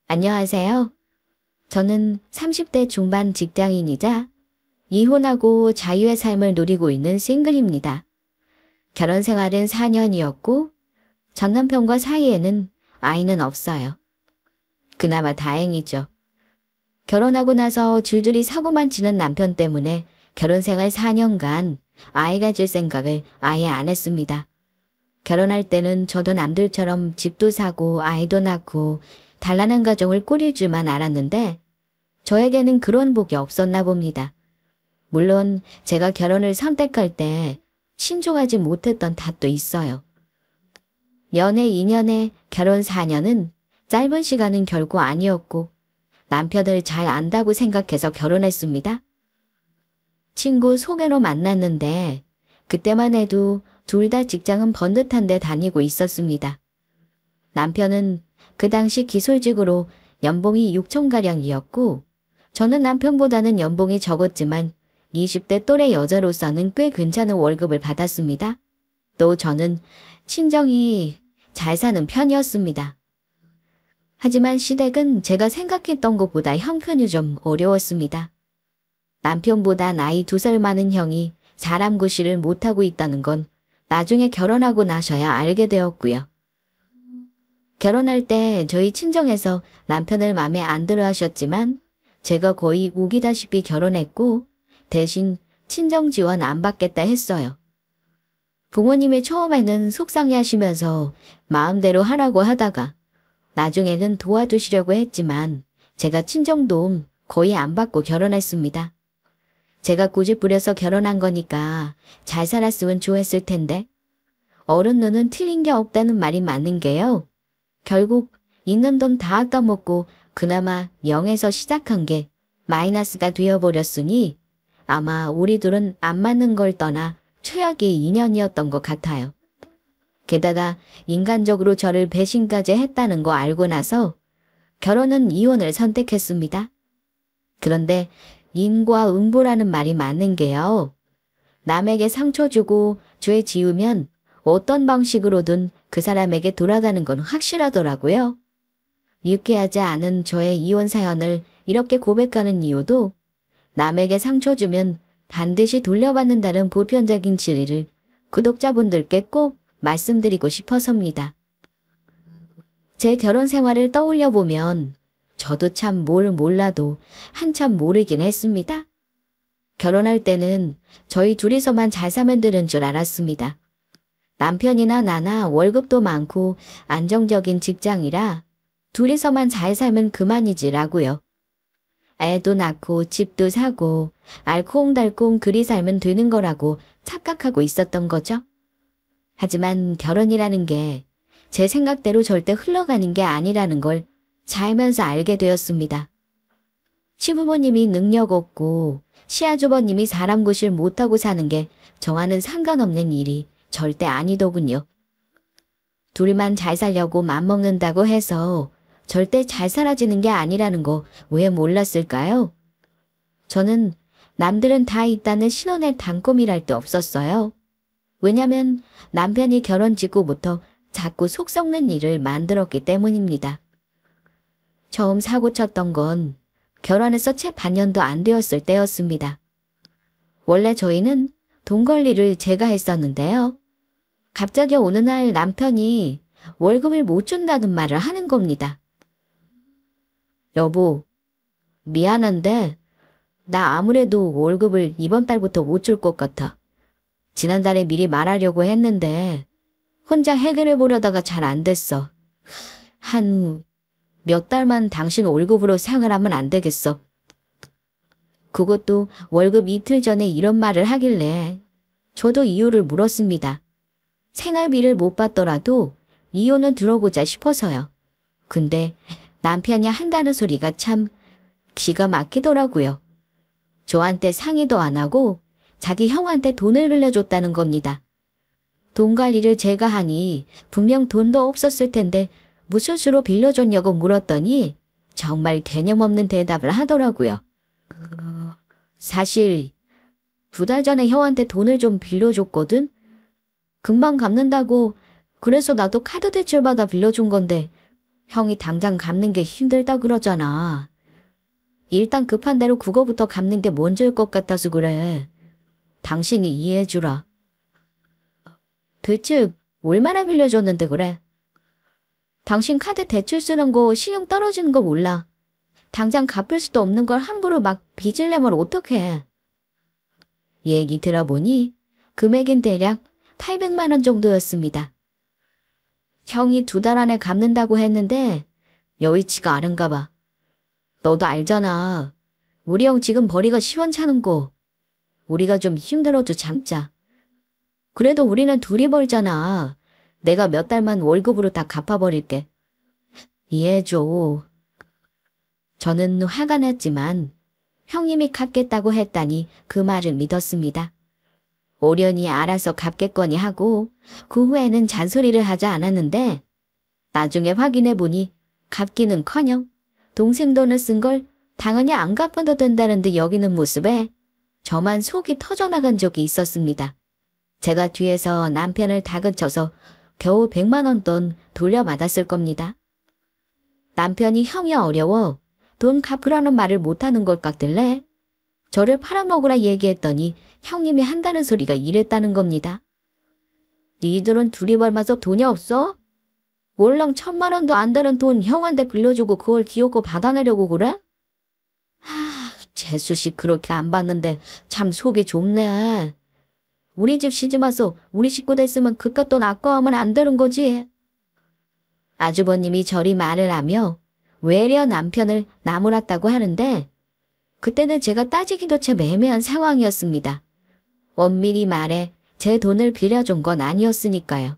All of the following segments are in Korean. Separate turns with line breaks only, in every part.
안녕하세요. 저는 30대 중반 직장인이자 이혼하고 자유의 삶을 누리고 있는 싱글입니다. 결혼 생활은 4년이었고 전 남편과 사이에는 아이는 없어요. 그나마 다행이죠. 결혼하고 나서 줄줄이 사고만 치는 남편 때문에 결혼 생활 4년간 아이 가질 생각을 아예 안 했습니다. 결혼할 때는 저도 남들처럼 집도 사고 아이도 낳고 단란한 가정을 꾸릴 줄만 알았는데 저에게는 그런 복이 없었나 봅니다. 물론 제가 결혼을 선택할 때 신중하지 못했던 탓도 있어요. 연애 2년에 결혼 4년은 짧은 시간은 결코 아니었고 남편을 잘 안다고 생각해서 결혼했습니다. 친구 소개로 만났는데 그때만 해도 둘 다 직장은 번듯한 데 다니고 있었습니다. 남편은 그 당시 기술직으로 연봉이 6천가량이었고 저는 남편보다는 연봉이 적었지만 20대 또래 여자로서는 꽤 괜찮은 월급을 받았습니다. 또 저는 친정이 잘 사는 편이었습니다. 하지만 시댁은 제가 생각했던 것보다 형편이 좀 어려웠습니다. 남편보다 나이 2살 많은 형이 사람 구실을 못하고 있다는 건 나중에 결혼하고 나셔야 알게 되었고요. 결혼할 때 저희 친정에서 남편을 마음에 안 들어 하셨지만 제가 거의 우기다시피 결혼했고 대신 친정 지원 안 받겠다 했어요. 부모님이 처음에는 속상해 하시면서 마음대로 하라고 하다가 나중에는 도와주시려고 했지만 제가 친정 도움 거의 안 받고 결혼했습니다. 제가 고집 부려서 결혼한 거니까 잘 살았으면 좋았을 텐데 어른 눈은 틀린 게 없다는 말이 맞는 게요. 결국 있는 돈 다 아까먹고 그나마 0에서 시작한 게 마이너스가 되어버렸으니 아마 우리 둘은 안 맞는 걸 떠나 최악의 인연이었던 것 같아요. 게다가 인간적으로 저를 배신까지 했다는 거 알고 나서 결혼은 이혼을 선택했습니다. 그런데 인과 응보라는 말이 맞는 게요. 남에게 상처 주고 죄 지으면 어떤 방식으로든 그 사람에게 돌아가는 건 확실하더라고요. 유쾌하지 않은 저의 이혼 사연을 이렇게 고백하는 이유도 남에게 상처 주면 반드시 돌려받는다는 보편적인 진리를 구독자분들께 꼭 말씀드리고 싶어서입니다. 제 결혼 생활을 떠올려 보면 저도 참 뭘 몰라도 한참 모르긴 했습니다. 결혼할 때는 저희 둘이서만 잘 사면 되는 줄 알았습니다. 남편이나 나나 월급도 많고 안정적인 직장이라 둘이서만 잘 살면 그만이지라고요. 애도 낳고 집도 사고 알콩달콩 그리 살면 되는 거라고 착각하고 있었던 거죠. 하지만 결혼이라는 게 제 생각대로 절대 흘러가는 게 아니라는 걸 살면서 알게 되었습니다. 시부모님이 능력 없고 시아주버님이 사람 구실 못하고 사는 게 저와는 상관없는 일이 절대 아니더군요. 둘만 잘 살려고 맘먹는다고 해서 절대 잘 살아지는 게 아니라는 거 왜 몰랐을까요? 저는 남들은 다 있다는 신혼의 단꼼이랄 데 없었어요. 왜냐면 남편이 결혼 직후부터 자꾸 속 썩는 일을 만들었기 때문입니다. 처음 사고 쳤던 건 결혼해서 채 반년도 안 되었을 때였습니다. 원래 저희는 돈 관리를 제가 했었는데요. 갑자기 어느 날 남편이 월급을 못 준다는 말을 하는 겁니다. 여보, 미안한데 나 아무래도 월급을 이번 달부터 못 줄 것 같아. 지난달에 미리 말하려고 했는데 혼자 해결해 보려다가 잘 안 됐어. 한 몇 달만 당신 월급으로 생활하면 안 되겠어. 그것도 월급 이틀 전에 이런 말을 하길래 저도 이유를 물었습니다. 생활비를 못 받더라도 이혼은 들어보자 싶어서요. 근데 남편이 한다는 소리가 참 기가 막히더라고요. 저한테 상의도 안 하고 자기 형한테 돈을 빌려줬다는 겁니다. 돈 관리를 제가 하니 분명 돈도 없었을 텐데 무슨 수로 빌려줬냐고 물었더니 정말 개념 없는 대답을 하더라고요. 사실 2달 전에 형한테 돈을 좀 빌려줬거든? 금방 갚는다고 그래서 나도 카드 대출받아 빌려준 건데 형이 당장 갚는 게 힘들다 그러잖아. 일단 급한 대로 그거부터 갚는 게 먼저일 것 같아서 그래. 당신이 이해해주라. 대체 얼마나 빌려줬는데 그래? 당신 카드 대출 쓰는 거 신용 떨어지는 거 몰라. 당장 갚을 수도 없는 걸 함부로 막 빚을 내면 어떡해. 얘기 들어보니 금액은 대략 800만 원 정도였습니다. 형이 2달 안에 갚는다고 했는데 여의치가 않은가 봐. 너도 알잖아. 우리 형 지금 벌이가 시원찮은 거. 우리가 좀 힘들어도 참자. 그래도 우리는 둘이 벌잖아. 내가 몇 달만 월급으로 다 갚아버릴게. 이해해줘. 저는 화가 났지만 형님이 갚겠다고 했다니 그 말을 믿었습니다. 오련이 알아서 갚겠거니 하고 그 후에는 잔소리를 하지 않았는데 나중에 확인해보니 갚기는커녕 동생 돈을 쓴 걸 당연히 안 갚아도 된다는 듯 여기는 모습에 저만 속이 터져나간 적이 있었습니다. 제가 뒤에서 남편을 다그쳐서 겨우 100만 원 돈 돌려받았을 겁니다. 남편이 형이 어려워 돈 갚으라는 말을 못하는 것 같길래 저를 팔아먹으라 얘기했더니 형님이 한다는 소리가 이랬다는 겁니다. 니들은 둘이 벌면서 돈이 없어? 월랑 1000만 원도 안 되는 돈 형한테 빌려주고 그걸 기어코 받아내려고 그래? 재수씨 그렇게 안 받는데 참 속이 좁네. 우리 집 시집와서 우리 식구 됐으면 그깟 돈 아까워하면 안 되는 거지. 아주버님이 저리 말을 하며 외려 남편을 나무랐다고 하는데 그때는 제가 따지기도 참 애매한 상황이었습니다. 엄밀히 말해 제 돈을 빌려준 건 아니었으니까요.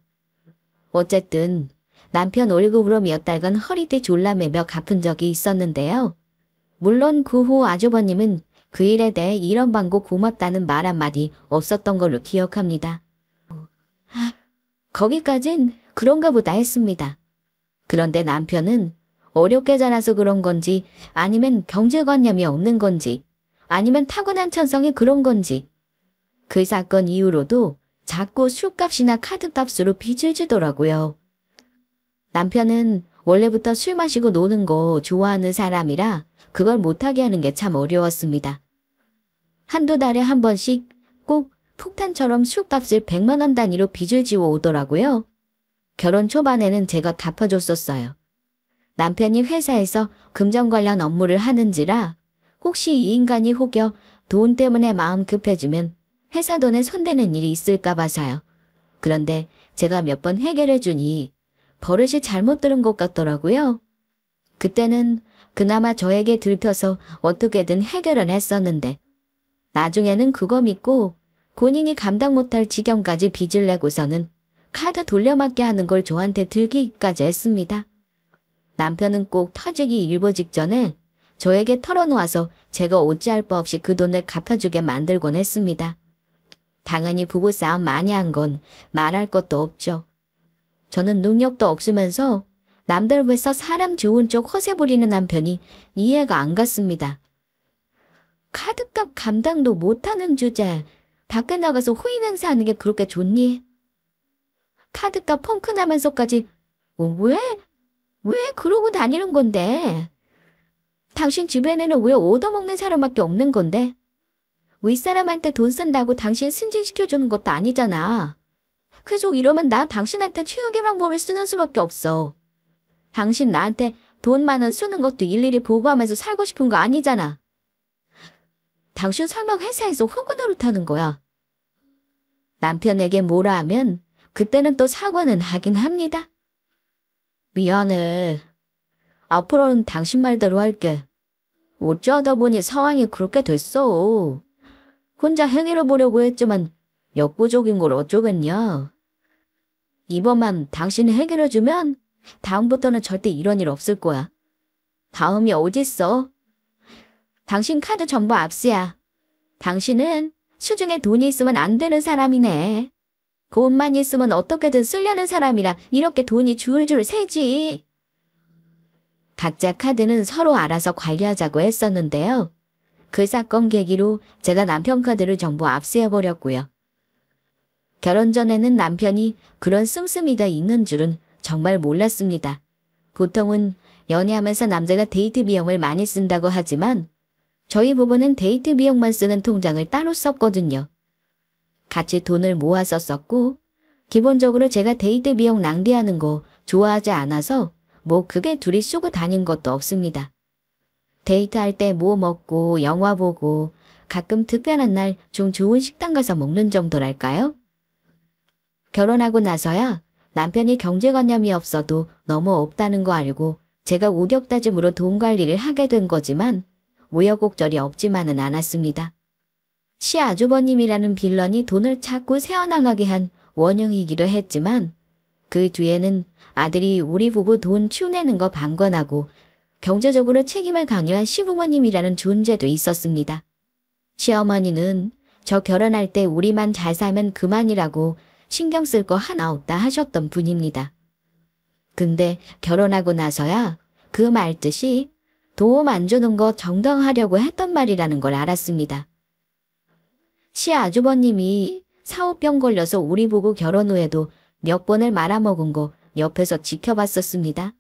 어쨌든 남편 월급으로 몇 달간 허리띠 졸라매며 갚은 적이 있었는데요. 물론 그 후 아주버님은 그 일에 대해 이런 방고 고맙다는 말 한마디 없었던 걸로 기억합니다. 거기까진 그런가 보다 했습니다. 그런데 남편은 어렵게 자라서 그런 건지 아니면 경제관념이 없는 건지 아니면 타고난 천성이 그런 건지 그 사건 이후로도 자꾸 술값이나 카드값으로 빚을 지더라고요. 남편은 원래부터 술 마시고 노는 거 좋아하는 사람이라 그걸 못하게 하는 게 참 어려웠습니다. 한두 달에 한 번씩 꼭 폭탄처럼 술값을 100만 원 단위로 빚을 지어 오더라고요. 결혼 초반에는 제가 갚아줬었어요. 남편이 회사에서 금전 관련 업무를 하는지라 혹시 이 인간이 혹여 돈 때문에 마음 급해지면 회사 돈에 손대는 일이 있을까 봐서요. 그런데 제가 몇 번 해결해주니 버릇이 잘못 들은 것 같더라고요. 그때는 그나마 저에게 들켜서 어떻게든 해결을 했었는데 나중에는 그거 믿고 본인이 감당 못할 지경까지 빚을 내고서는 카드 돌려막기 하는 걸 저한테 들기까지 했습니다. 남편은 꼭 터지기 일보 직전에 저에게 털어놓아서 제가 어찌할 바 없이 그 돈을 갚아주게 만들곤 했습니다. 당연히 부부싸움 많이 한 건 말할 것도 없죠. 저는 능력도 없으면서 남들 회사 사람 좋은 쪽 허세 부리는 남편이 이해가 안 갔습니다. 카드값 감당도 못하는 주제, 밖에 나가서 후임 행사하는 게 그렇게 좋니? 카드값 펑크 나면서까지 왜 그러고 다니는 건데? 당신 주변에는 왜 얻어먹는 사람밖에 없는 건데? 윗사람한테 돈 쓴다고 당신 승진시켜주는 것도 아니잖아. 계속 이러면 나 당신한테 최악의 방법을 쓰는 수밖에 없어. 당신 나한테 돈 10,000원 쓰는 것도 일일이 보고하면서 살고 싶은 거 아니잖아. 당신 설마 회사에서 호구 노릇하는 거야. 남편에게 뭐라 하면 그때는 또 사과는 하긴 합니다. 미안해. 앞으로는 당신 말대로 할게. 어쩌다 보니 상황이 그렇게 됐어. 혼자 행위를 보려고 했지만 역부족인 걸 어쩌겠냐. 이번만 당신이 해결해주면 다음부터는 절대 이런 일 없을 거야. 다음이 어딨어? 당신 카드 전부 압수야. 당신은 수중에 돈이 있으면 안 되는 사람이네. 돈만 있으면 어떻게든 쓰려는 사람이라 이렇게 돈이 줄줄 새지. 각자 카드는 서로 알아서 관리하자고 했었는데요. 그 사건 계기로 제가 남편 카드를 전부 압수해버렸고요. 결혼 전에는 남편이 그런 씀씀이가 있는 줄은 정말 몰랐습니다. 보통은 연애하면서 남자가 데이트 비용을 많이 쓴다고 하지만 저희 부부는 데이트 비용만 쓰는 통장을 따로 썼거든요. 같이 돈을 모아서 썼고 기본적으로 제가 데이트 비용 낭비하는 거 좋아하지 않아서 뭐 그게 둘이 쓰고 다닌 것도 없습니다. 데이트할 때 뭐 먹고 영화 보고 가끔 특별한 날 좀 좋은 식당 가서 먹는 정도랄까요? 결혼하고 나서야 남편이 경제관념이 없어도 너무 없다는 거 알고 제가 우격다짐으로 돈 관리를 하게 된 거지만 우여곡절이 없지만은 않았습니다. 시아주버님이라는 빌런이 돈을 자꾸 새어나가게 한 원흉이기도 했지만 그 뒤에는 아들이 우리 부부 돈 치우내는 거 방관하고 경제적으로 책임을 강요한 시부모님이라는 존재도 있었습니다. 시어머니는 저 결혼할 때 우리만 잘 살면 그만이라고 신경 쓸 거 하나 없다 하셨던 분입니다. 근데 결혼하고 나서야 그 말 뜻이 도움 안 주는 거 정당하려고 했던 말이라는 걸 알았습니다. 시아주버님이 사업병 걸려서 우리 부부 결혼 후에도 몇 번을 말아먹은 거 옆에서 지켜봤었습니다.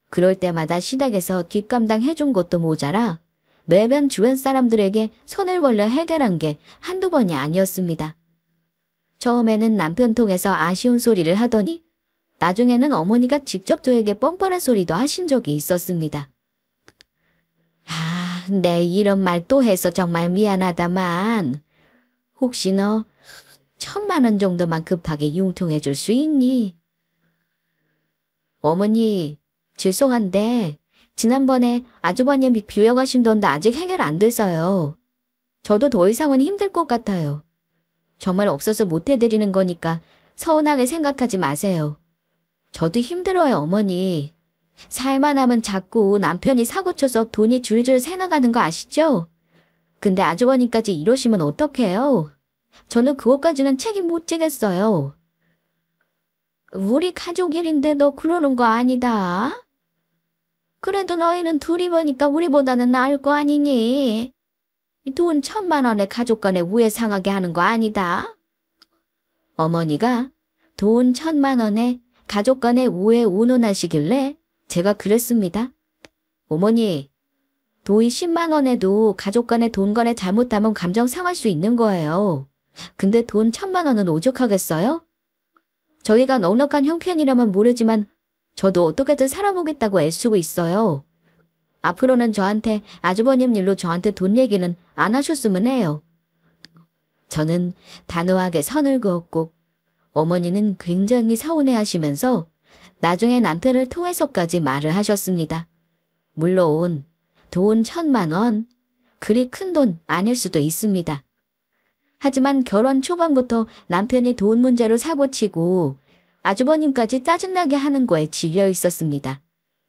그럴 때마다 시댁에서 뒷감당 해준 것도 모자라 매번 주변 사람들에게 손을 벌려 해결한 게 한두 번이 아니었습니다. 처음에는 남편 통해서 아쉬운 소리를 하더니 나중에는 어머니가 직접 저에게 뻔뻔한 소리도 하신 적이 있었습니다. 아, 내 이런 말 또 해서 정말 미안하다만 혹시 너 1,000만 원 정도만 급하게 융통해 줄 수 있니? 어머니, 죄송한데 지난번에 아주버님 빌려가신 돈도 아직 해결 안 돼서요. 저도 더 이상은 힘들 것 같아요. 정말 없어서 못 해드리는 거니까 서운하게 생각하지 마세요. 저도 힘들어요, 어머니. 살만 하면 자꾸 남편이 사고쳐서 돈이 줄줄 새나가는 거 아시죠? 근데 아주버님까지 이러시면 어떡해요? 저는 그것까지는 책임 못 지겠어요. 우리 가족 일인데 너 그러는 거 아니다. 그래도 너희는 둘이 보니까 우리보다는 나을 거 아니니? 돈 1,000만 원에 가족 간에 우애 상하게 하는 거 아니다. 어머니가 돈 1,000만 원에 가족 간에 우애 운운하시길래 제가 그랬습니다. 어머니, 돈이 10만 원에도 가족 간에 돈 거래 잘못하면 감정 상할 수 있는 거예요. 근데 돈 1,000만 원은 오죽하겠어요? 저희가 넉넉한 형편이라면 모르지만 저도 어떻게든 살아보겠다고 애쓰고 있어요. 앞으로는 저한테 아주버님 일로 저한테 돈 얘기는 안 하셨으면 해요. 저는 단호하게 선을 그었고 어머니는 굉장히 서운해하시면서 나중에 남편을 통해서까지 말을 하셨습니다. 물론 돈 1,000만 원, 그리 큰 돈 아닐 수도 있습니다. 하지만 결혼 초반부터 남편이 돈 문제로 사고치고 아주버님까지 짜증나게 하는 거에 질려 있었습니다.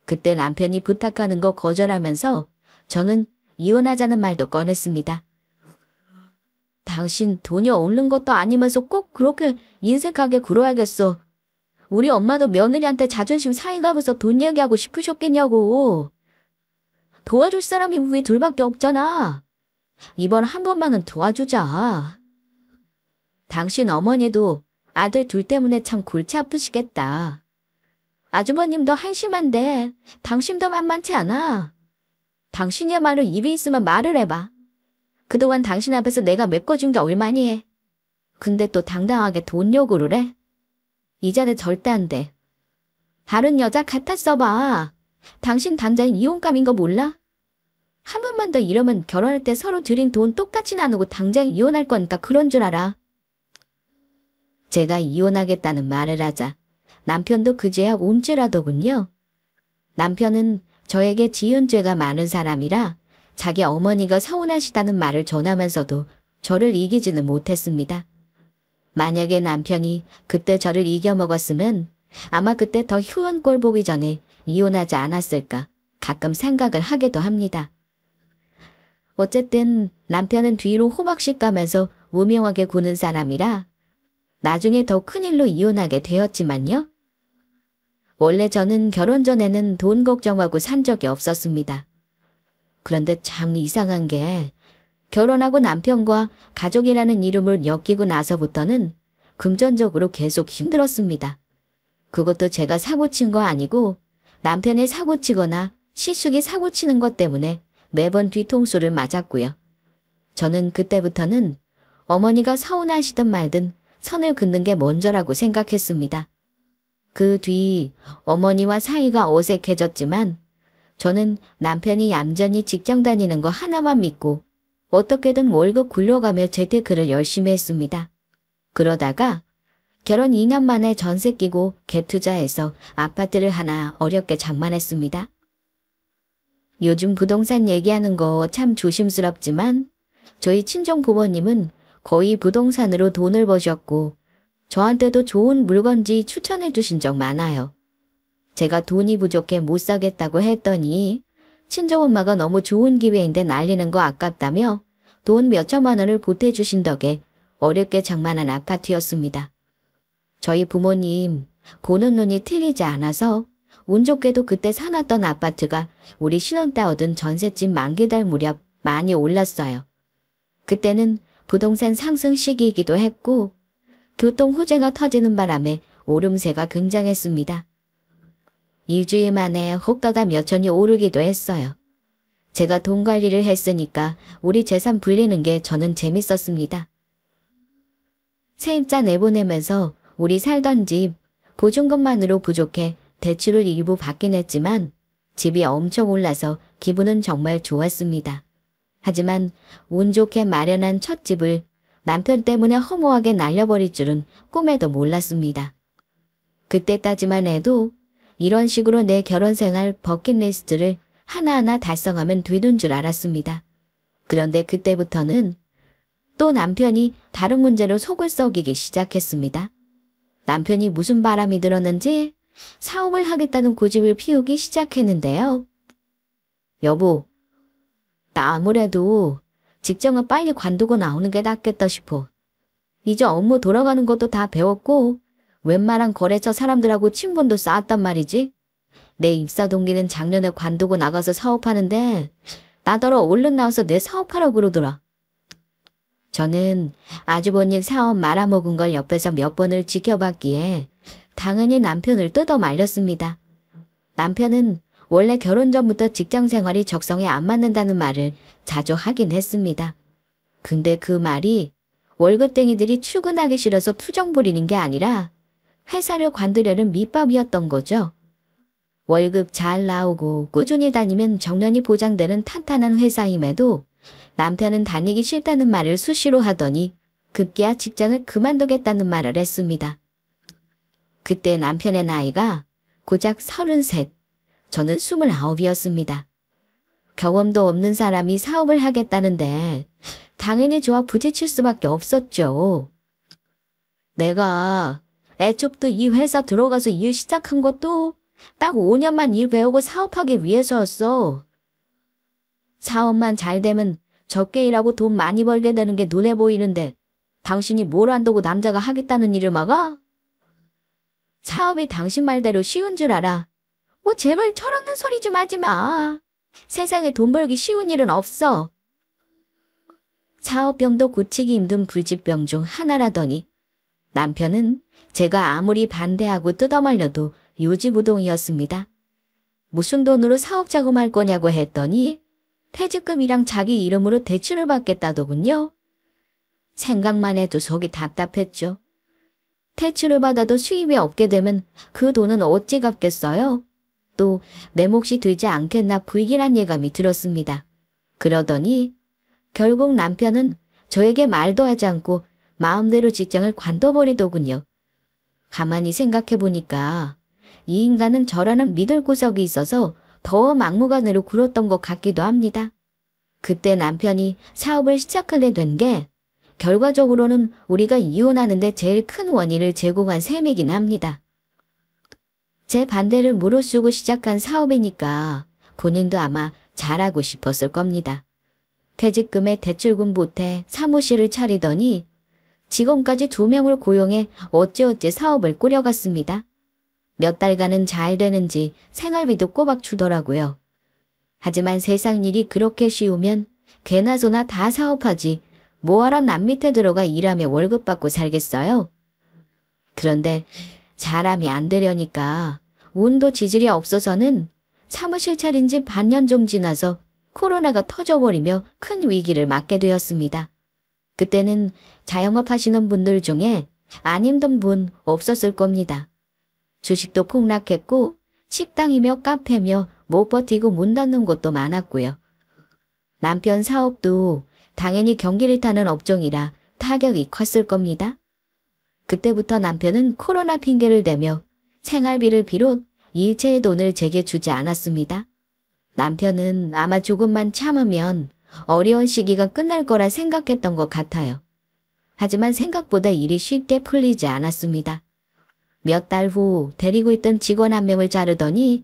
그때 남편이 부탁하는 거 거절하면서 저는 이혼하자는 말도 꺼냈습니다. 당신 돈이 없는 것도 아니면서 꼭 그렇게 인색하게 굴어야겠어. 우리 엄마도 며느리한테 자존심 상해가면서 돈 얘기하고 싶으셨겠냐고. 도와줄 사람이 우리 둘밖에 없잖아. 이번 한 번만은 도와주자. 당신 어머니도 아들 둘 때문에 참 골치 아프시겠다. 아주버님도 한심한데 당신도 만만치 않아. 당신이야말로 입이 있으면 말을 해봐. 그동안 당신 앞에서 내가 메꿔준 게 얼마니 해. 근데 또 당당하게 돈 요구를 해. 이 자네 절대 안 돼. 다른 여자 갖다 써봐. 당신 당장 이혼감인 거 몰라? 한 번만 더 이러면 결혼할 때 서로 들인 돈 똑같이 나누고 당장 이혼할 거니까 그런 줄 알아. 제가 이혼하겠다는 말을 하자 남편도 그제야 움찔하더군요. 남편은 저에게 지은 죄가 많은 사람이라 자기 어머니가 서운하시다는 말을 전하면서도 저를 이기지는 못했습니다. 만약에 남편이 그때 저를 이겨먹었으면 아마 그때 더 흉한 꼴 보기 전에 이혼하지 않았을까 가끔 생각을 하기도 합니다. 어쨌든 남편은 뒤로 호박씨 까면서 무명하게 구는 사람이라 나중에 더 큰일로 이혼하게 되었지만요. 원래 저는 결혼 전에는 돈 걱정하고 산 적이 없었습니다. 그런데 참 이상한 게 결혼하고 남편과 가족이라는 이름을 엮이고 나서부터는 금전적으로 계속 힘들었습니다. 그것도 제가 사고친 거 아니고 남편이 사고치거나 시숙이 사고치는 것 때문에 매번 뒤통수를 맞았고요. 저는 그때부터는 어머니가 서운하시든 말든 선을 긋는 게 먼저라고 생각했습니다. 그 뒤 어머니와 사이가 어색해졌지만 저는 남편이 얌전히 직장 다니는 거 하나만 믿고 어떻게든 월급 굴려가며 재테크를 열심히 했습니다. 그러다가 결혼 2년 만에 전세 끼고 갭 투자해서 아파트를 하나 어렵게 장만했습니다. 요즘 부동산 얘기하는 거 참 조심스럽지만 저희 친정 부모님은 거의 부동산으로 돈을 버셨고 저한테도 좋은 물건지 추천해 주신 적 많아요. 제가 돈이 부족해 못 사겠다고 했더니 친정엄마가 너무 좋은 기회인데 날리는 거 아깝다며 돈 몇천만 원을 보태주신 덕에 어렵게 장만한 아파트였습니다. 저희 부모님 보는 눈이 틀리지 않아서 운 좋게도 그때 사놨던 아파트가 우리 신혼 때 얻은 전셋집 만기달 무렵 많이 올랐어요. 그때는 부동산 상승 시기이기도 했고 교통 호재가 터지는 바람에 오름세가 굉장했습니다. 일주일 만에 호가가 몇천이 오르기도 했어요. 제가 돈 관리를 했으니까 우리 재산 불리는 게 저는 재밌었습니다. 세입자 내보내면서 우리 살던 집 보증금만으로 부족해 대출을 일부 받긴 했지만 집이 엄청 올라서 기분은 정말 좋았습니다. 하지만 운 좋게 마련한 첫 집을 남편 때문에 허무하게 날려버릴 줄은 꿈에도 몰랐습니다. 그때까지만 해도 이런 식으로 내 결혼생활 버킷리스트를 하나하나 달성하면 되는 줄 알았습니다. 그런데 그때부터는 또 남편이 다른 문제로 속을 썩이기 시작했습니다. 남편이 무슨 바람이 들었는지 사업을 하겠다는 고집을 피우기 시작했는데요. 여보, 나 아무래도 직장은 빨리 관두고 나오는 게 낫겠다 싶어. 이제 업무 돌아가는 것도 다 배웠고 웬만한 거래처 사람들하고 친분도 쌓았단 말이지. 내 입사 동기는 작년에 관두고 나가서 사업하는데 나더러 얼른 나와서 내 사업하라고 그러더라. 저는 아주버님 사업 말아먹은 걸 옆에서 몇 번을 지켜봤기에 당연히 남편을 뜯어 말렸습니다. 남편은 원래 결혼 전부터 직장 생활이 적성에 안 맞는다는 말을 자주 하긴 했습니다. 근데 그 말이 월급쟁이들이 출근하기 싫어서 투정 부리는 게 아니라 회사를 관두려는 밑밥이었던 거죠. 월급 잘 나오고 꾸준히 다니면 정년이 보장되는 탄탄한 회사임에도 남편은 다니기 싫다는 말을 수시로 하더니 급기야 직장을 그만두겠다는 말을 했습니다. 그때 남편의 나이가 고작 33, 저는 29이었습니다. 경험도 없는 사람이 사업을 하겠다는데 당연히 저와 부딪힐 수밖에 없었죠. 내가 애초부터 이 회사 들어가서 일 시작한 것도 딱 5년만 일 배우고 사업하기 위해서였어. 사업만 잘 되면 적게 일하고 돈 많이 벌게 되는 게 눈에 보이는데 당신이 뭘 안다고 남자가 하겠다는 일을 막아? 사업이 당신 말대로 쉬운 줄 알아. 뭐 제발 철없는 소리 좀 하지 마. 세상에 돈 벌기 쉬운 일은 없어. 사업병도 고치기 힘든 불치병 중 하나라더니 남편은 제가 아무리 반대하고 뜯어말려도 요지부동이었습니다. 무슨 돈으로 사업 자금할 거냐고 했더니 퇴직금이랑 자기 이름으로 대출을 받겠다더군요. 생각만 해도 속이 답답했죠. 대출을 받아도 수입이 없게 되면 그 돈은 어찌 갚겠어요? 또 내 몫이 되지 않겠나 불길한 예감이 들었습니다. 그러더니 결국 남편은 저에게 말도 하지 않고 마음대로 직장을 관둬버리더군요. 가만히 생각해보니까 이 인간은 저라는 믿을 구석이 있어서 더 막무가내로 굴었던 것 같기도 합니다. 그때 남편이 사업을 시작하게 된 게 결과적으로는 우리가 이혼하는데 제일 큰 원인을 제공한 셈이긴 합니다. 제 반대를 무릅쓰고 시작한 사업이니까 본인도 아마 잘하고 싶었을 겁니다. 퇴직금에 대출금 보태 사무실을 차리더니 직원까지 2명을 고용해 어찌어찌 사업을 꾸려갔습니다. 몇 달간은 잘 되는지 생활비도 꼬박 주더라고요. 하지만 세상 일이 그렇게 쉬우면 개나 소나 다 사업하지 뭐하러 남 밑에 들어가 일하며 월급 받고 살겠어요? 그런데 사람이 안 되려니까 운도 지질이 없어서는 사무실 차린 지 반년 좀 지나서 코로나가 터져버리며 큰 위기를 맞게 되었습니다. 그때는 자영업 하시는 분들 중에 안 힘든 분 없었을 겁니다. 주식도 폭락했고 식당이며 카페며 못 버티고 문 닫는 곳도 많았고요. 남편 사업도 당연히 경기를 타는 업종이라 타격이 컸을 겁니다. 그때부터 남편은 코로나 핑계를 대며 생활비를 비롯 일체의 돈을 제게 주지 않았습니다. 남편은 아마 조금만 참으면 어려운 시기가 끝날 거라 생각했던 것 같아요. 하지만 생각보다 일이 쉽게 풀리지 않았습니다. 몇 달 후 데리고 있던 직원 한 명을 자르더니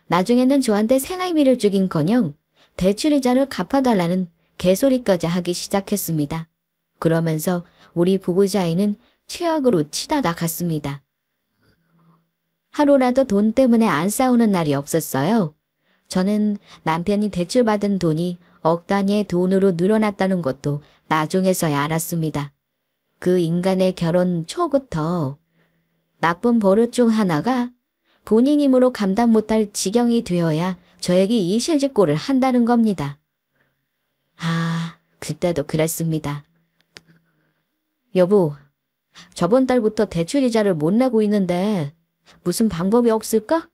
나중에는 저한테 생활비를 주긴커녕 대출이자를 갚아달라는 개소리까지 하기 시작했습니다. 그러면서 우리 부부 사이는 최악으로 치닫아 나갔습니다. 하루라도 돈 때문에 안 싸우는 날이 없었어요. 저는 남편이 대출받은 돈이 억 단위의 돈으로 늘어났다는 것도 나중에서야 알았습니다. 그 인간의 결혼 초부터 나쁜 버릇 중 하나가 본인 힘으로 감당 못할 지경이 되어야 저에게 이 실직고를 한다는 겁니다. 그때도 그랬습니다. 여보, 저번 달부터 대출이자를 못 내고 있는데 무슨 방법이 없을까?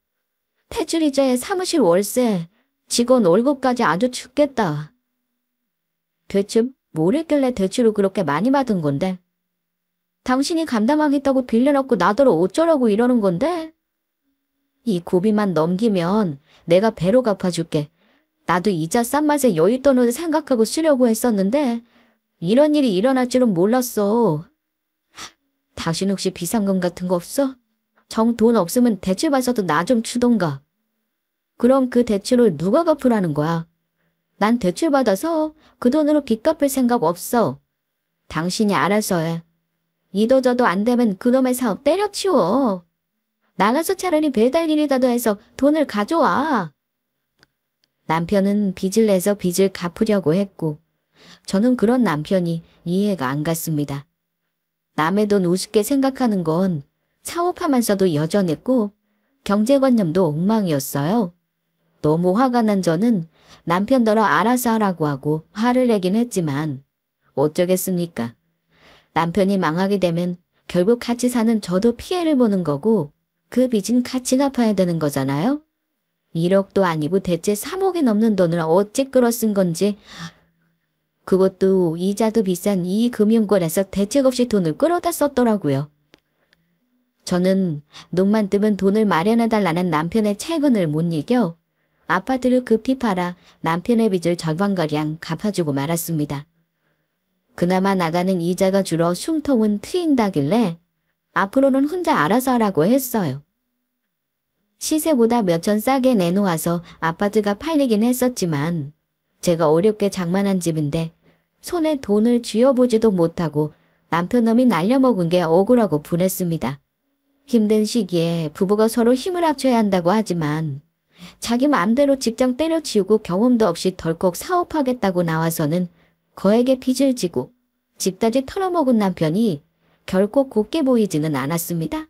대출이자에 사무실 월세, 직원 월급까지 아주 죽겠다. 대체 뭘 했길래 대출을 그렇게 많이 받은 건데? 당신이 감당하겠다고 빌려놓고 나더러 어쩌라고 이러는 건데? 이 고비만 넘기면 내가 배로 갚아줄게. 나도 이자 싼 맛에 여윳돈을 생각하고 쓰려고 했었는데 이런 일이 일어날 줄은 몰랐어. 당신 혹시 비상금 같은 거 없어? 정 돈 없으면 대출 받아도 나 좀 주던가. 그럼 그 대출을 누가 갚으라는 거야? 난 대출 받아서 그 돈으로 빚 갚을 생각 없어. 당신이 알아서 해. 이도저도 안 되면 그놈의 사업 때려치워. 나가서 차라리 배달 일이라도 해서 돈을 가져와. 남편은 빚을 내서 빚을 갚으려고 했고 저는 그런 남편이 이해가 안 갔습니다. 남의 돈 우습게 생각하는 건 사업하면서도 여전했고 경제관념도 엉망이었어요. 너무 화가 난 저는 남편더러 알아서 하라고 하고 화를 내긴 했지만 어쩌겠습니까? 남편이 망하게 되면 결국 같이 사는 저도 피해를 보는 거고 그 빚은 같이 갚아야 되는 거잖아요. 1억도 아니고 대체 3억이 넘는 돈을 어찌 끌어 쓴 건지, 그것도 이자도 비싼 이 금융권에서 대책 없이 돈을 끌어다 썼더라고요. 저는 눈만 뜨면 돈을 마련해달라는 남편의 채근을 못 이겨 아파트를 급히 팔아 남편의 빚을 절반가량 갚아주고 말았습니다. 그나마 나가는 이자가 줄어 숨통은 트인다길래 앞으로는 혼자 알아서 하라고 했어요. 시세보다 몇천 싸게 내놓아서 아파트가 팔리긴 했었지만 제가 어렵게 장만한 집인데 손에 돈을 쥐어보지도 못하고 남편놈이 날려먹은 게 억울하고 분했습니다. 힘든 시기에 부부가 서로 힘을 합쳐야 한다고 하지만 자기 마음대로 직장 때려치우고 경험도 없이 덜컥 사업하겠다고 나와서는 거액의 빚을 지고 집까지 털어먹은 남편이 결코 곱게 보이지는 않았습니다.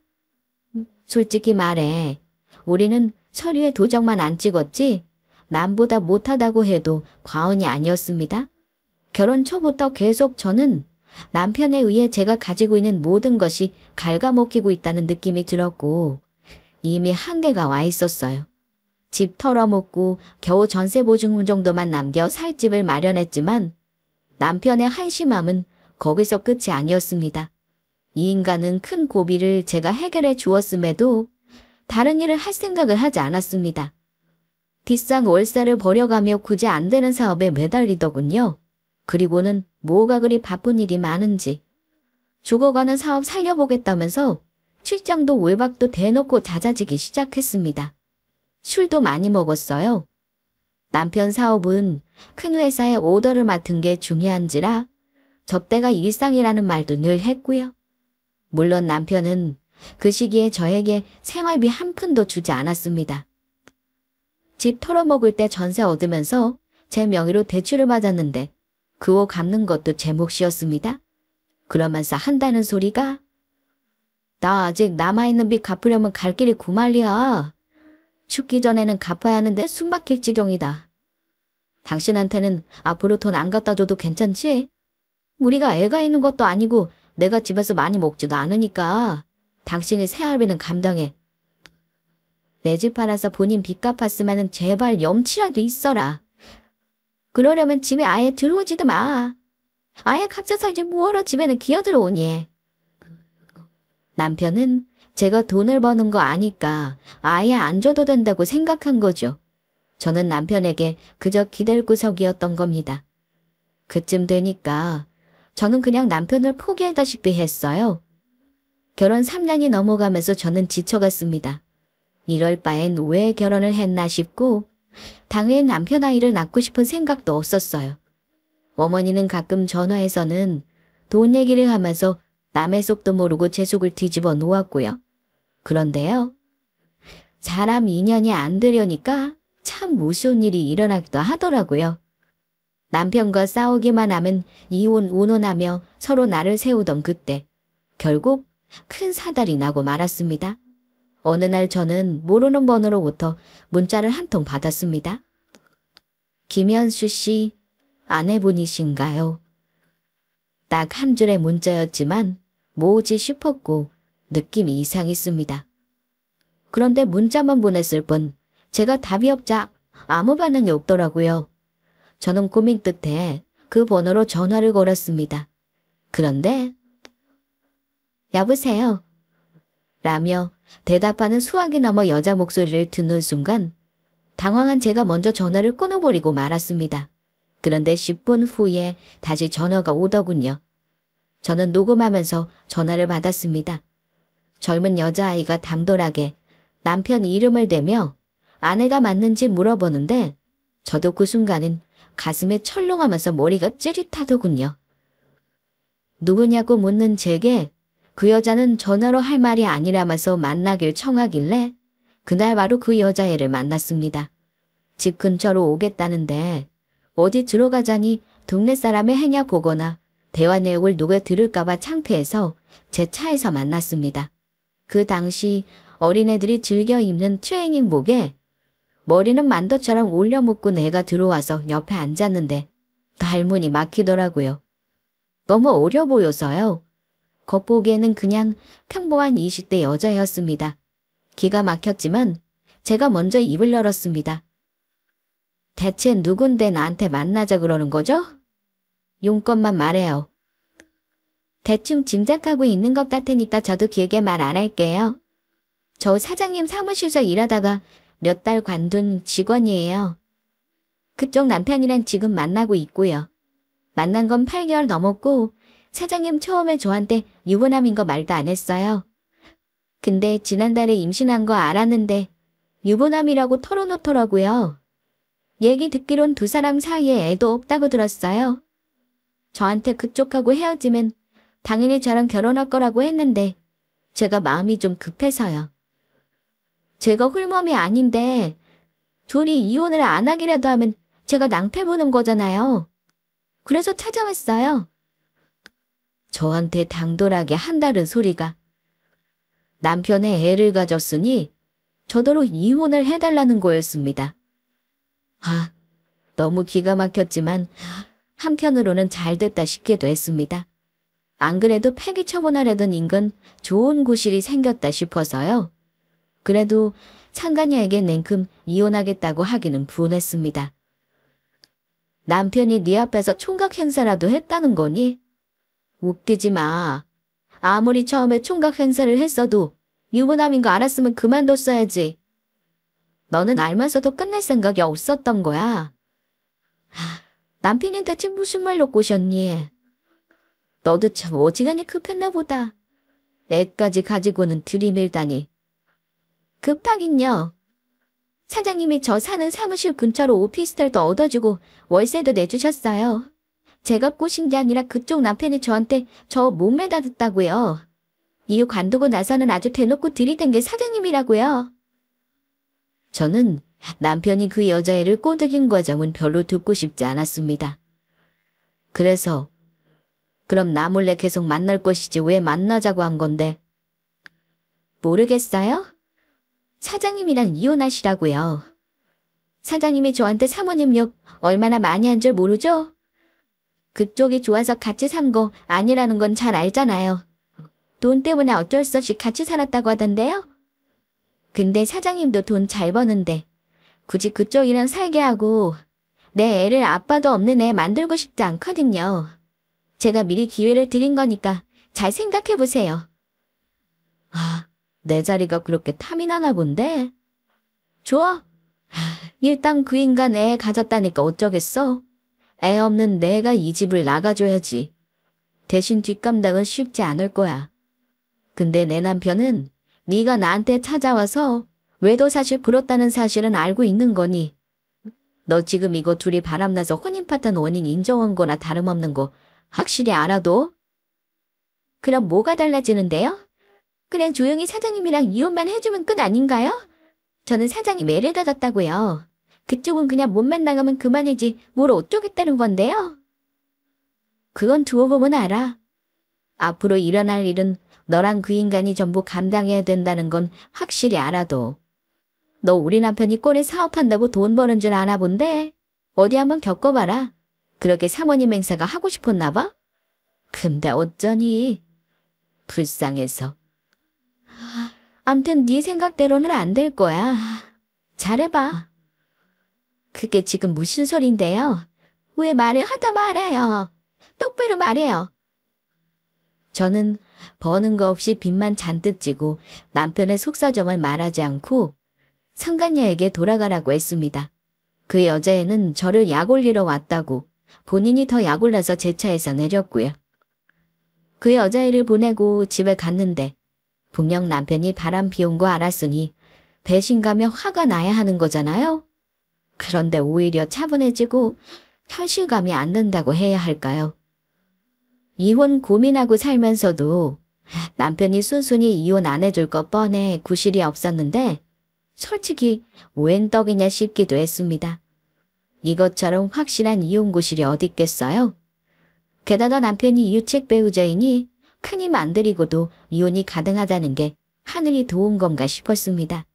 솔직히 말해 우리는 서류에 도장만 안 찍었지 남보다 못하다고 해도 과언이 아니었습니다. 결혼 초부터 계속 저는 남편에 의해 제가 가지고 있는 모든 것이 갉아먹히고 있다는 느낌이 들었고 이미 한계가 와 있었어요. 집 털어먹고 겨우 전세 보증금 정도만 남겨 살 집을 마련했지만 남편의 한심함은 거기서 끝이 아니었습니다. 이 인간은 큰 고비를 제가 해결해 주었음에도 다른 일을 할 생각을 하지 않았습니다. 비싼 월세를 벌여가며 굳이 안 되는 사업에 매달리더군요. 그리고는 뭐가 그리 바쁜 일이 많은지 죽어가는 사업 살려보겠다면서 출장도 외박도 대놓고 잦아지기 시작했습니다. 술도 많이 먹었어요. 남편 사업은 큰 회사에 오더를 맡은 게 중요한지라 접대가 일상이라는 말도 늘 했고요. 물론 남편은 그 시기에 저에게 생활비 한 푼도 주지 않았습니다. 집 털어먹을 때 전세 얻으면서 제 명의로 대출을 받았는데 그거 갚는 것도 제 몫이었습니다. 그러면서 한다는 소리가 나 아직 남아있는 빚 갚으려면 갈 길이 구말리야. 죽기 전에는 갚아야 하는데 숨막힐 지경이다. 당신한테는 앞으로 돈 안 갖다 줘도 괜찮지? 우리가 애가 있는 것도 아니고 내가 집에서 많이 먹지도 않으니까 당신이 생활비는 감당해. 내 집 팔아서 본인 빚 갚았으면 제발 염치라도 있어라. 그러려면 집에 아예 들어오지도 마. 아예 각자 살지 뭐하러 집에는 기어들어오니. 남편은 제가 돈을 버는 거 아니까 아예 안 줘도 된다고 생각한 거죠. 저는 남편에게 그저 기댈구석이었던 겁니다. 그쯤 되니까 저는 그냥 남편을 포기하다시피 했어요. 결혼 3년이 넘어가면서 저는 지쳐갔습니다. 이럴 바엔 왜 결혼을 했나 싶고 당연히 남편 아이를 낳고 싶은 생각도 없었어요. 어머니는 가끔 전화해서는 돈 얘기를 하면서 남의 속도 모르고 제 속을 뒤집어 놓았고요. 그런데요. 사람 인연이 안 되려니까 참 무서운 일이 일어나기도 하더라고요. 남편과 싸우기만 하면 이혼 운운하며 서로 나를 세우던 그때 결국 큰 사달이 나고 말았습니다. 어느 날 저는 모르는 번호로부터 문자를 한 통 받았습니다. 김현수 씨, 아내분이신가요? 딱 한 줄의 문자였지만 뭐지 싶었고 느낌이 이상했습니다. 그런데 문자만 보냈을 뿐 제가 답이 없자 아무 반응이 없더라고요. 저는 고민 끝에 그 번호로 전화를 걸었습니다. 그런데 여보세요? 라며 대답하는 수화기 넘어 여자 목소리를 듣는 순간 당황한 제가 먼저 전화를 끊어버리고 말았습니다. 그런데 10분 후에 다시 전화가 오더군요. 저는 녹음하면서 전화를 받았습니다. 젊은 여자아이가 당돌하게 남편 이름을 대며 아내가 맞는지 물어보는데 저도 그 순간은 가슴에 철렁하면서 머리가 찌릿하더군요. 누구냐고 묻는 제게 그 여자는 전화로 할 말이 아니라면서 만나길 청하길래 그날 바로 그 여자애를 만났습니다. 집 근처로 오겠다는데 어디 들어가자니 동네 사람의 해냐 보거나 대화 내용을 누가 들을까봐 창피해서 제 차에서 만났습니다. 그 당시 어린애들이 즐겨 입는 트레이닝복에 머리는 만더처럼 올려 묶고 내가 들어와서 옆에 앉았는데 할문이 막히더라고요. 너무 어려 보여서요. 겉보기에는 그냥 평범한 20대 여자였습니다. 기가 막혔지만 제가 먼저 입을 열었습니다. 대체 누군데 나한테 만나자 그러는 거죠? 용건만 말해요. 대충 짐작하고 있는 것 같으니까 저도 길게 말 안 할게요. 저 사장님 사무실에서 일하다가 몇 달 관둔 직원이에요. 그쪽 남편이랑 지금 만나고 있고요. 만난 건 8개월 넘었고 사장님 처음에 저한테 유부남인 거 말도 안 했어요. 근데 지난달에 임신한 거 알았는데 유부남이라고 털어놓더라고요. 얘기 듣기론 두 사람 사이에 애도 없다고 들었어요. 저한테 그쪽하고 헤어지면 당연히 저랑 결혼할 거라고 했는데 제가 마음이 좀 급해서요. 제가 홀몸이 아닌데 둘이 이혼을 안 하기라도 하면 제가 낭패 보는 거잖아요. 그래서 찾아왔어요. 저한테 당돌하게 한다는 소리가. 남편의 애를 가졌으니 저더러 이혼을 해달라는 거였습니다. 아, 너무 기가 막혔지만 한편으로는 잘 됐다 싶기도 했습니다. 안 그래도 폐기 처분하려던 인근 좋은 구실이 생겼다 싶어서요. 그래도 상간녀에게 냉큼 이혼하겠다고 하기는 분했습니다. 남편이 네 앞에서 총각 행사라도 했다는 거니? 웃기지 마. 아무리 처음에 총각 행사를 했어도 유부남인 거 알았으면 그만뒀어야지. 너는 알면서도 끝낼 생각이 없었던 거야. 남편이 대체 무슨 말로 꼬셨니? 너도 참 어지간히 급했나 보다. 애까지 가지고는 들이밀다니. 급하긴요. 사장님이 저 사는 사무실 근처로 오피스텔도 얻어주고 월세도 내주셨어요. 제가 꼬신 게 아니라 그쪽 남편이 저한테 저 몸매다 듣다고요. 이유 관두고 나서는 아주 대놓고 들이댄 게 사장님이라고요. 저는 남편이 그 여자애를 꼬드긴 과정은 별로 듣고 싶지 않았습니다. 그래서 그럼 나 몰래 계속 만날 것이지 왜 만나자고 한 건데? 모르겠어요? 사장님이랑 이혼하시라고요. 사장님이 저한테 사모님 욕 얼마나 많이 한 줄 모르죠? 그쪽이 좋아서 같이 산 거 아니라는 건 잘 알잖아요. 돈 때문에 어쩔 수 없이 같이 살았다고 하던데요? 근데 사장님도 돈 잘 버는데 굳이 그쪽이랑 살게 하고 내 애를 아빠도 없는 애 만들고 싶지 않거든요. 제가 미리 기회를 드린 거니까 잘 생각해보세요. 아, 내 자리가 그렇게 탐이 나나 본데? 좋아. 일단 그 인간 애 가졌다니까 어쩌겠어? 애 없는 내가 이 집을 나가줘야지. 대신 뒷감당은 쉽지 않을 거야. 근데 내 남편은 네가 나한테 찾아와서 외도 사실 부렸다는 사실은 알고 있는 거니. 너 지금 이거 둘이 바람나서 혼인파탄 원인 인정한 거나 다름없는 거 확실히 알아도? 그럼 뭐가 달라지는데요? 그냥 조용히 사장님이랑 이혼만 해주면 끝 아닌가요? 저는 사장님 애를 닫았다고요. 그쪽은 그냥 몸만 나가면 그만이지 뭘 어쩌겠다는 건데요? 그건 두어 보면 알아. 앞으로 일어날 일은 너랑 그 인간이 전부 감당해야 된다는 건 확실히 알아도. 너 우리 남편이 꼴에 사업한다고 돈 버는 줄 아나 본데? 어디 한번 겪어봐라. 그렇게 사모님 행사가 하고 싶었나 봐? 근데 어쩌니? 불쌍해서. 암튼 네 생각대로는 안 될 거야. 잘해봐. 그게 지금 무슨 소린데요? 왜 말을 하다 말아요? 똑바로 말해요. 저는 버는 거 없이 빚만 잔뜩 지고 남편의 속사정을 말하지 않고 상간녀에게 돌아가라고 했습니다. 그 여자애는 저를 약 올리러 왔다고 본인이 더 약 올라서 제 차에서 내렸고요. 그 여자애를 보내고 집에 갔는데 분명 남편이 바람 피운 거 알았으니 배신감에 화가 나야 하는 거잖아요. 그런데 오히려 차분해지고 현실감이 안 든다고 해야 할까요? 이혼 고민하고 살면서도 남편이 순순히 이혼 안 해줄 거 뻔해 구실이 없었는데 솔직히 웬 떡이냐 싶기도 했습니다. 이것처럼 확실한 이혼 구실이 어딨겠어요? 게다가 남편이 유책 배우자이니 큰 힘 안 들이고도 이혼이 가능하다는 게 하늘이 도운 건가 싶었습니다.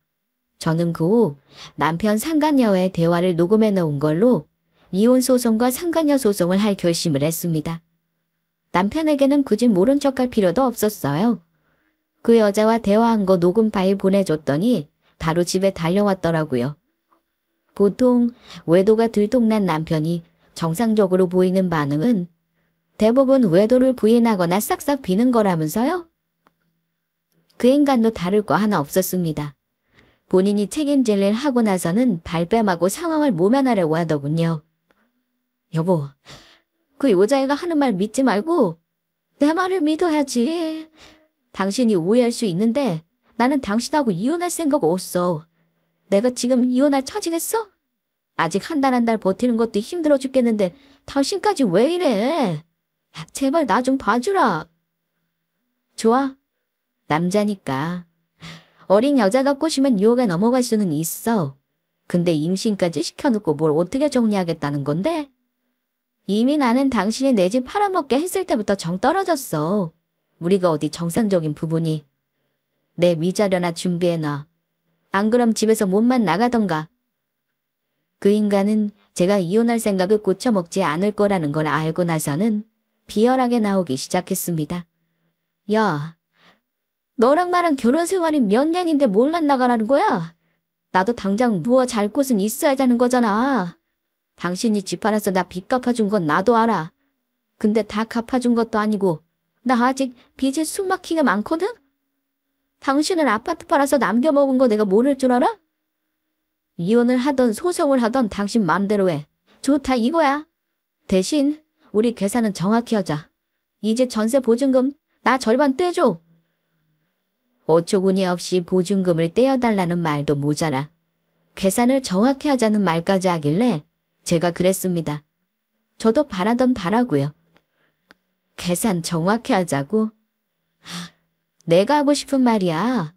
저는 그 후 남편 상간녀와의 대화를 녹음해 놓은 걸로 이혼 소송과 상간녀 소송을 할 결심을 했습니다. 남편에게는 굳이 모른 척할 필요도 없었어요. 그 여자와 대화한 거 녹음 파일 보내줬더니 바로 집에 달려왔더라고요. 보통 외도가 들통난 남편이 정상적으로 보이는 반응은 대부분 외도를 부인하거나 싹싹 비는 거라면서요? 그 인간도 다를 거 하나 없었습니다. 본인이 책임질 일 하고 나서는 발뺌하고 상황을 모면하려고 하더군요. 여보, 그 여자애가 하는 말 믿지 말고 내 말을 믿어야지. 당신이 오해할 수 있는데 나는 당신하고 이혼할 생각 없어. 내가 지금 이혼할 처지겠어? 아직 한 달 버티는 것도 힘들어 죽겠는데 당신까지 왜 이래? 제발 나 좀 봐주라. 좋아. 남자니까. 어린 여자가 꼬시면 유혹에 넘어갈 수는 있어. 근데 임신까지 시켜놓고 뭘 어떻게 정리하겠다는 건데? 이미 나는 당신이 내 집 팔아먹게 했을 때부터 정 떨어졌어. 우리가 어디 정상적인 부부니. 내 위자료나 준비해놔. 안 그럼 집에서 몸만 나가던가. 그 인간은 제가 이혼할 생각을 고쳐먹지 않을 거라는 걸 알고 나서는 비열하게 나오기 시작했습니다. 야, 너랑 나랑 결혼 생활이 몇 년인데 뭘 만나가라는 거야? 나도 당장 누워 잘 곳은 있어야 하는 거잖아. 당신이 집 팔아서 나 빚 갚아준 건 나도 알아. 근데 다 갚아준 것도 아니고 나 아직 빚이 숨 막히게 많거든? 당신은 아파트 팔아서 남겨먹은 거 내가 모를 줄 알아? 이혼을 하던 소송을 하던 당신 맘대로 해. 좋다 이거야. 대신 우리 계산은 정확히 하자. 이제 전세 보증금 나 절반 떼줘. 어처구니 없이 보증금을 떼어달라는 말도 모자라 계산을 정확히 하자는 말까지 하길래 제가 그랬습니다. 저도 바라던 바라고요. 계산 정확히 하자고? 내가 하고 싶은 말이야.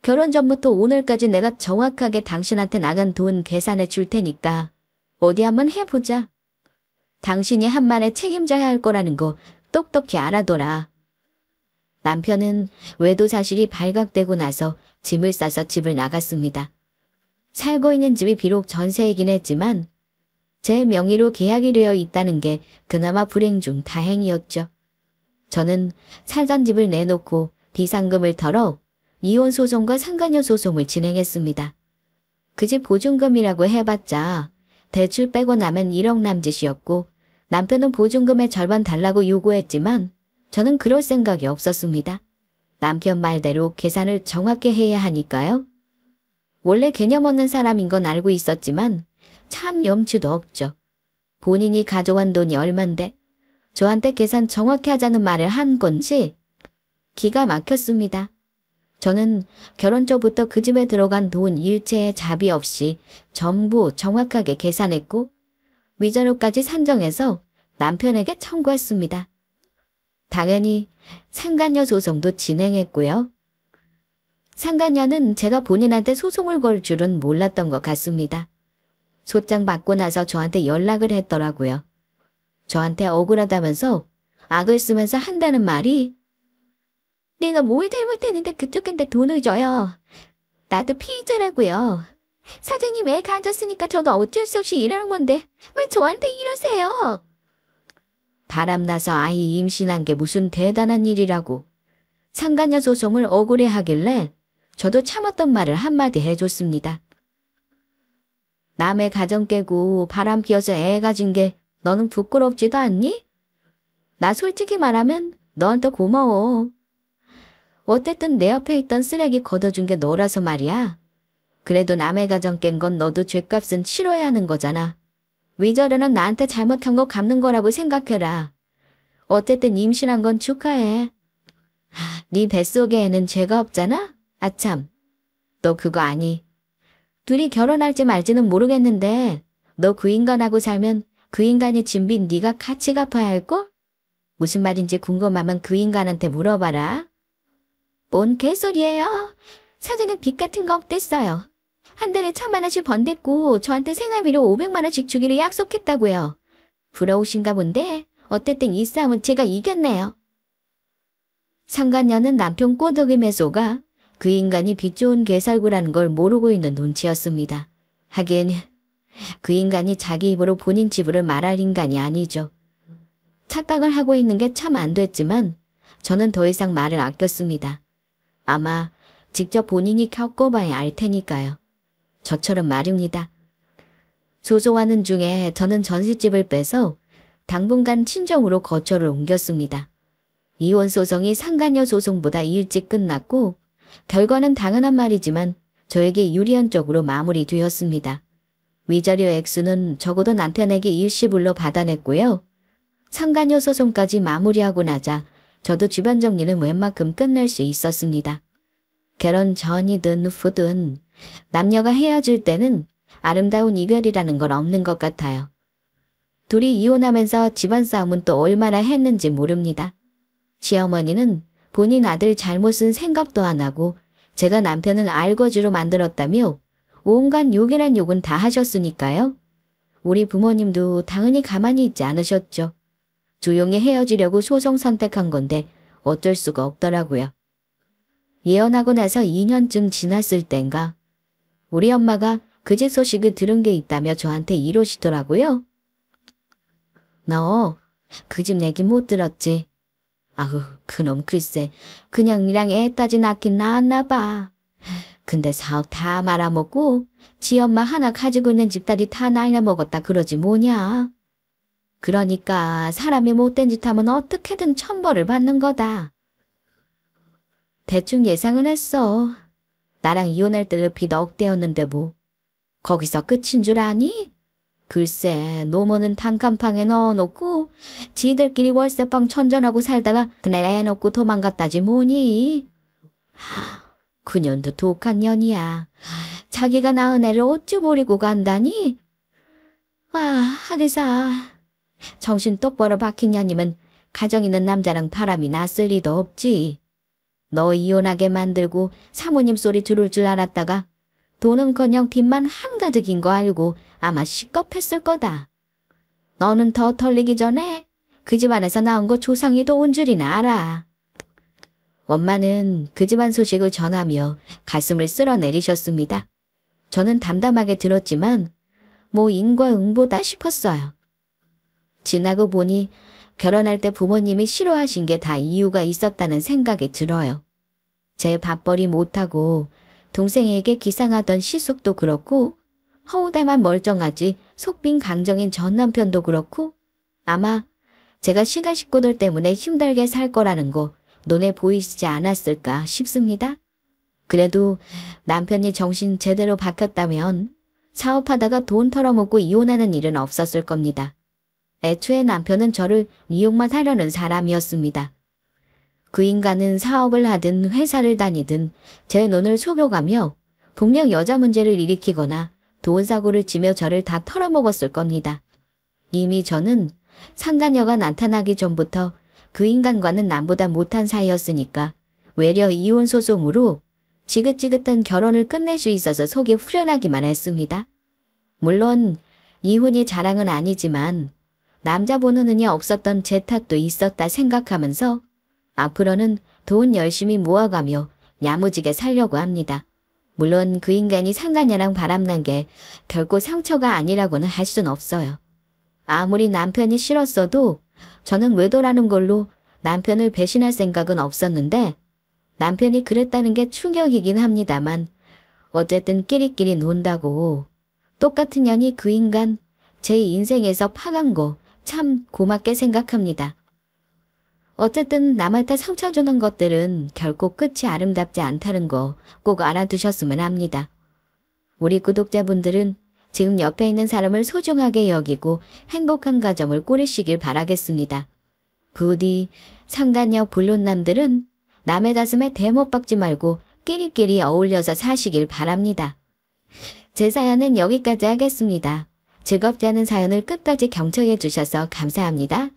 결혼 전부터 오늘까지 내가 정확하게 당신한테 나간 돈 계산해 줄 테니까 어디 한번 해보자. 당신이 한 말에 책임져야 할 거라는 거 똑똑히 알아둬라. 남편은 외도 사실이 발각되고 나서 짐을 싸서 집을 나갔습니다. 살고 있는 집이 비록 전세이긴 했지만 제 명의로 계약이 되어 있다는 게 그나마 불행 중 다행이었죠. 저는 살던 집을 내놓고 비상금을 털어 이혼 소송과 상간녀 소송을 진행했습니다. 그 집 보증금이라고 해봤자 대출 빼고 나면 1억 남짓이었고 남편은 보증금의 절반 달라고 요구했지만 저는 그럴 생각이 없었습니다. 남편 말대로 계산을 정확히 해야 하니까요. 원래 개념 없는 사람인 건 알고 있었지만 참 염치도 없죠. 본인이 가져온 돈이 얼만데 저한테 계산 정확히 하자는 말을 한 건지 기가 막혔습니다. 저는 결혼 전부터 그 집에 들어간 돈 일체의 자비 없이 전부 정확하게 계산했고 위자료까지 산정해서 남편에게 청구했습니다. 당연히 상간녀 소송도 진행했고요. 상간녀는 제가 본인한테 소송을 걸 줄은 몰랐던 것 같습니다. 소장 받고 나서 저한테 연락을 했더라고요. 저한테 억울하다면서 악을 쓰면서 한다는 말이 내가 뭘 잘못했는데 그쪽한테 돈을 줘요. 나도 피의자라고요. 사장님 애 가졌으니까 저도 어쩔 수 없이 일하는 건데 왜 저한테 이러세요? 바람나서 아이 임신한 게 무슨 대단한 일이라고. 상간녀 소송을 억울해 하길래 저도 참았던 말을 한마디 해줬습니다. 남의 가정 깨고 바람 피워서 애 가진 게 너는 부끄럽지도 않니? 나 솔직히 말하면 너한테 고마워. 어쨌든 내 옆에 있던 쓰레기 걷어준 게 너라서 말이야. 그래도 남의 가정 깬 건 너도 죗값은 치러야 하는 거잖아. 위자료는 나한테 잘못한 거 갚는 거라고 생각해라. 어쨌든 임신한 건 축하해. 네 뱃속에 애는 죄가 없잖아? 아참, 너 그거 아니. 둘이 결혼할지 말지는 모르겠는데 너 그 인간하고 살면 그 인간이 진 빚 네가 같이 갚아야 할걸? 무슨 말인지 궁금하면 그 인간한테 물어봐라. 뭔 개소리예요? 사장님 빚 같은 거 없댔어요. 한 달에 1,000만 원씩 번댔고 저한테 생활비로 500만 원씩 주기로 약속했다고요. 부러우신가 본데 어쨌든 이 싸움은 제가 이겼네요. 상간녀는 남편 꼬드김에 속아 그 인간이 빚 좋은 개살구라는 걸 모르고 있는 눈치였습니다. 하긴 그 인간이 자기 입으로 본인 지불을 말할 인간이 아니죠. 착각을 하고 있는 게 참 안 됐지만 저는 더 이상 말을 아꼈습니다. 아마 직접 본인이 겪어봐야 알 테니까요. 저처럼 말입니다. 소송하는 중에 저는 전셋집을 빼서 당분간 친정으로 거처를 옮겼습니다. 이혼 소송이 상간녀 소송보다 일찍 끝났고 결과는 당연한 말이지만 저에게 유리한 쪽으로 마무리되었습니다. 위자료 액수는 적어도 남편에게 일시불로 받아냈고요. 상간녀 소송까지 마무리하고 나자 저도 주변 정리는 웬만큼 끝낼 수 있었습니다. 결혼 전이든 후든 남녀가 헤어질 때는 아름다운 이별이라는 건 없는 것 같아요. 둘이 이혼하면서 집안 싸움은 또 얼마나 했는지 모릅니다. 시어머니는 본인 아들 잘못은 생각도 안 하고 제가 남편은 알거지로 만들었다며 온갖 욕이란 욕은 다 하셨으니까요. 우리 부모님도 당연히 가만히 있지 않으셨죠. 조용히 헤어지려고 소송 선택한 건데 어쩔 수가 없더라고요. 예언하고 나서 2년쯤 지났을 땐가 우리 엄마가 그 집 소식을 들은 게 있다며 저한테 이러시더라고요. 너 그 집 얘기 못 들었지? 아우 그놈 글쎄 그냥 니랑 애 따지 낳긴 낳았나 봐. 근데 사업 다 말아먹고 지 엄마 하나 가지고 있는 집딸이 다 날려먹었다 그러지 뭐냐. 그러니까 사람이 못된 짓 하면 어떻게든 천벌을 받는 거다. 대충 예상은 했어. 나랑 이혼할 때도 빚 억대였는데 뭐. 거기서 끝인 줄 아니? 글쎄 노모는 단칸방에 넣어놓고 지들끼리 월세방 천전하고 살다가 그날 애 놓고 도망갔다지 뭐니. 그년도 독한 년이야. 자기가 낳은 애를 어찌 버리고 간다니? 와 하리사. 정신 똑바로 박힌 년이면 가정 있는 남자랑 바람이 났을 리도 없지. 너 이혼하게 만들고 사모님 소리 들을 줄 알았다가 돈은커녕 빚만 한가득인 거 알고 아마 식겁했을 거다. 너는 더 털리기 전에 그 집안에서 나온 거 조상이 도운 줄이나 알아. 엄마는 그 집안 소식을 전하며 가슴을 쓸어내리셨습니다. 저는 담담하게 들었지만 뭐 인과응보다 싶었어요. 지나고 보니 결혼할 때 부모님이 싫어하신 게 다 이유가 있었다는 생각이 들어요. 제 밥벌이 못하고 동생에게 기상하던 시숙도 그렇고 허우대만 멀쩡하지 속빈 강정인 전 남편도 그렇고 아마 제가 시가 식구들 때문에 힘들게 살 거라는 거 눈에 보이지 않았을까 싶습니다. 그래도 남편이 정신 제대로 박혔다면 사업하다가 돈 털어먹고 이혼하는 일은 없었을 겁니다. 애초에 남편은 저를 이용만 하려는 사람이었습니다. 그 인간은 사업을 하든 회사를 다니든 제 눈을 속여가며 분명 여자 문제를 일으키거나 돈 사고를 치며 저를 다 털어먹었을 겁니다. 이미 저는 상간녀가 나타나기 전부터 그 인간과는 남보다 못한 사이였으니까 외려 이혼 소송으로 지긋지긋한 결혼을 끝낼 수 있어서 속이 후련하기만 했습니다. 물론 이혼이 자랑은 아니지만 남자 보는 눈이 없었던 제 탓도 있었다 생각하면서 앞으로는 돈 열심히 모아가며 야무지게 살려고 합니다. 물론 그 인간이 상간녀랑 바람난 게 결코 상처가 아니라고는 할 순 없어요. 아무리 남편이 싫었어도 저는 외도라는 걸로 남편을 배신할 생각은 없었는데 남편이 그랬다는 게 충격이긴 합니다만 어쨌든 끼리끼리 논다고 똑같은 년이 그 인간 제 인생에서 파간 거 참 고맙게 생각합니다. 어쨌든 남한테 상처 주는 것들은 결코 끝이 아름답지 않다는 거 꼭 알아두셨으면 합니다. 우리 구독자분들은 지금 옆에 있는 사람을 소중하게 여기고 행복한 가정을 꾸리시길 바라겠습니다. 부디 상간녀 불륜남들은 남의 가슴에 대못 박지 말고 끼리끼리 어울려서 사시길 바랍니다. 제 사연은 여기까지 하겠습니다. 즐겁지 않은 사연을 끝까지 경청해 주셔서 감사합니다.